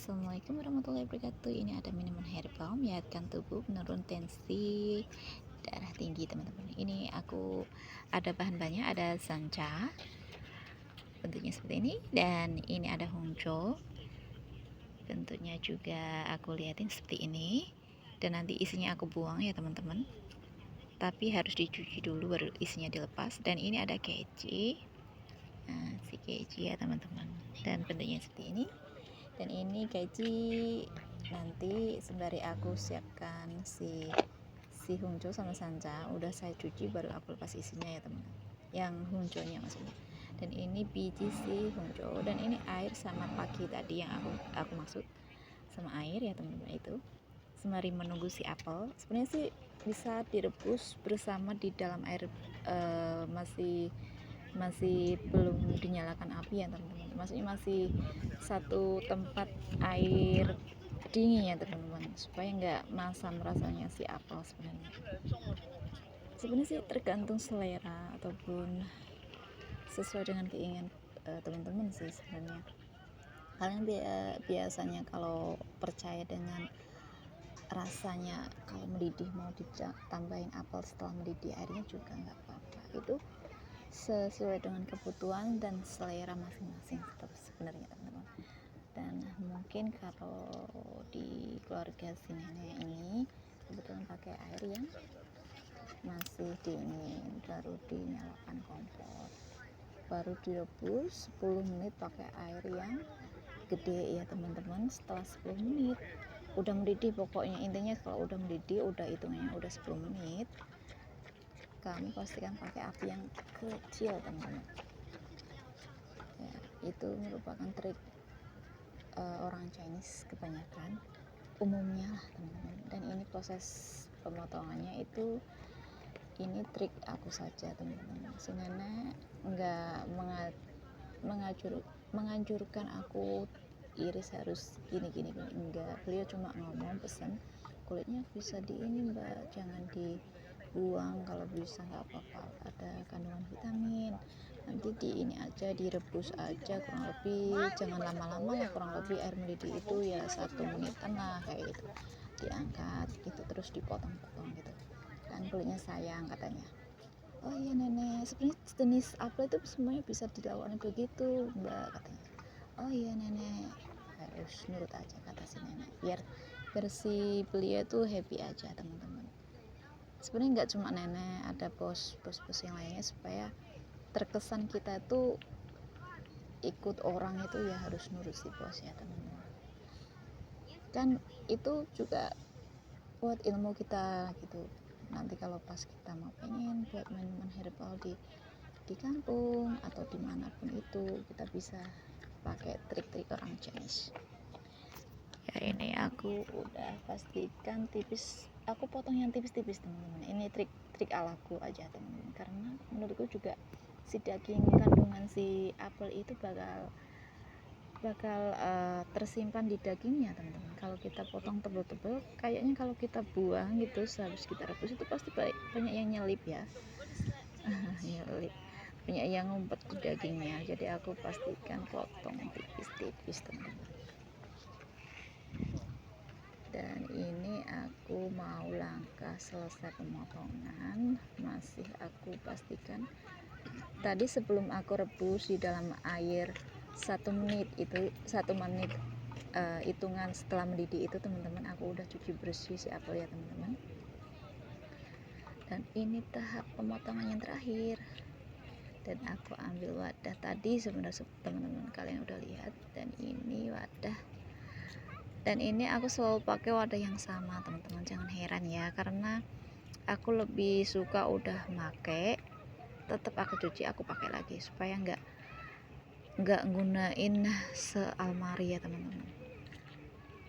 Assalamualaikum warahmatullahi wabarakatuh. Ini ada minuman herbal menyehatkan tubuh, menurun tensi darah tinggi, teman-teman. Ini aku ada bahan-bahannya, ada sanca bentuknya seperti ini, dan ini ada hongjo bentuknya juga aku liatin seperti ini, dan nanti isinya aku buang ya teman-teman, tapi harus dicuci dulu baru isinya dilepas. Dan ini ada keci, nah, si keci ya teman-teman, dan bentuknya seperti ini. Dan ini keci nanti sembari aku siapkan si hongjo sama sanca, udah saya cuci baru aku lepas isinya ya teman, yang hongjonya maksudnya. Dan ini biji si hongjo, dan ini air sama paki tadi yang aku maksud sama air ya teman-teman. Itu sembari menunggu si apel, sebenarnya sih bisa direbus bersama di dalam air, masih belum dinyalakan api ya teman-teman, maksudnya masih satu tempat air dingin ya teman-teman, supaya nggak masam rasanya si apel. Sebenarnya sih tergantung selera ataupun sesuai dengan keinginan teman-teman sih sebenarnya. Kalian biasanya kalau percaya dengan rasanya, kalau mendidih mau ditambahin apel setelah mendidih airnya juga nggak apa-apa, itu sesuai dengan kebutuhan dan selera masing-masing sebenarnya teman-teman. Dan mungkin kalau di keluarga si nenek ini kebetulan pakai air yang masih dingin, baru dinyalakan kompor, baru direbus 10 menit pakai air yang gede ya teman-teman. Setelah 10 menit udah mendidih, pokoknya intinya kalau udah mendidih, udah hitungannya udah 10 menit, kamu pastikan pakai api yang kecil teman-teman ya. Itu merupakan trik orang Chinese kebanyakan umumnya lah teman-teman. Dan ini proses pemotongannya itu, ini trik aku saja teman-teman. Si nenek nggak menganjurkan aku iris harus gini, enggak. Beliau cuma ngomong, pesan kulitnya bisa di ini mbak, jangan dibuang, kalau bisa nggak apa-apa, ada kandungan vitamin, nanti di ini aja, direbus aja kurang lebih, jangan lama-lama lah, kurang lebih air mendidih itu ya 1 menitan lah kayak gitu, diangkat gitu, terus dipotong-potong gitu kan, kulitnya sayang katanya. Oh iya nenek, sebenarnya jenis apel itu semuanya bisa dilakukan begitu mbak katanya. Oh iya nenek, harus nurut aja kata si nenek, biar si beliau tuh happy aja teman-teman. Sebenarnya nggak cuma nenek, ada bos yang lainnya, supaya terkesan kita tuh ikut orang itu ya harus nurut si bos ya teman-teman. Kan itu juga buat ilmu kita gitu, nanti kalau pas kita mau pengen buat minuman herbal di kampung atau dimanapun itu, kita bisa pakai trik-trik orang Chinese ya. Ini aku udah pastikan tipis, aku potong yang tipis-tipis teman-teman. Ini trik alaku aja teman-teman, karena menurutku juga si daging kandungan si apel itu bakal tersimpan di dagingnya teman-teman. Kalau kita potong tebel-tebel, kayaknya kalau kita buang gitu sehabis kita rebus itu pasti banyak yang nyelip ya. Nyelip, banyak yang ngumpet di dagingnya. Jadi aku pastikan potong tipis-tipis teman-teman. Dan ini aku mau langkah selesai pemotongan, masih aku pastikan tadi sebelum aku rebus di dalam air 1 menit, itu 1 menit hitungan setelah mendidih itu teman-teman, aku udah cuci bersih si apel ya teman-teman. Dan ini tahap pemotongan yang terakhir, dan aku ambil wadah tadi sebenarnya teman-teman, kalian udah lihat. Dan ini wadah, dan ini aku selalu pakai wadah yang sama teman-teman, jangan heran ya, karena aku lebih suka udah make tetap aku cuci, aku pakai lagi supaya nggak gunain sealmari ya teman-teman.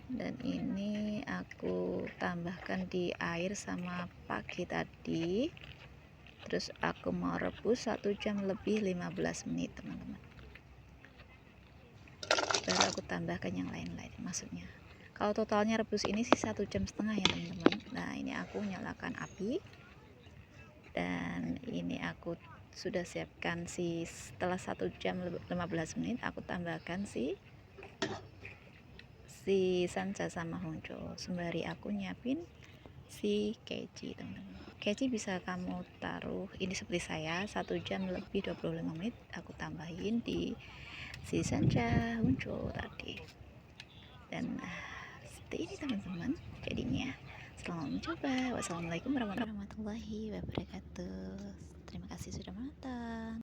Dan ini aku tambahkan di air sama pagi tadi, terus aku mau rebus 1 jam lebih 15 menit teman-teman, baru aku tambahkan yang lain-lain. Maksudnya kalau totalnya rebus ini sih 1,5 jam ya teman-teman. Nah ini aku nyalakan api, dan ini aku sudah siapkan setelah 1 jam 15 menit aku tambahkan si Sansa sama Honjo sembari aku nyiapin si Keci, teman-teman. Keci bisa kamu taruh ini seperti saya 1 jam lebih 25 menit aku tambahin di si Sansa Honjo tadi, dan seperti ini teman-teman jadinya. Selamat mencoba. Wassalamualaikum warahmatullahi wabarakatuh. Terima kasih sudah menonton.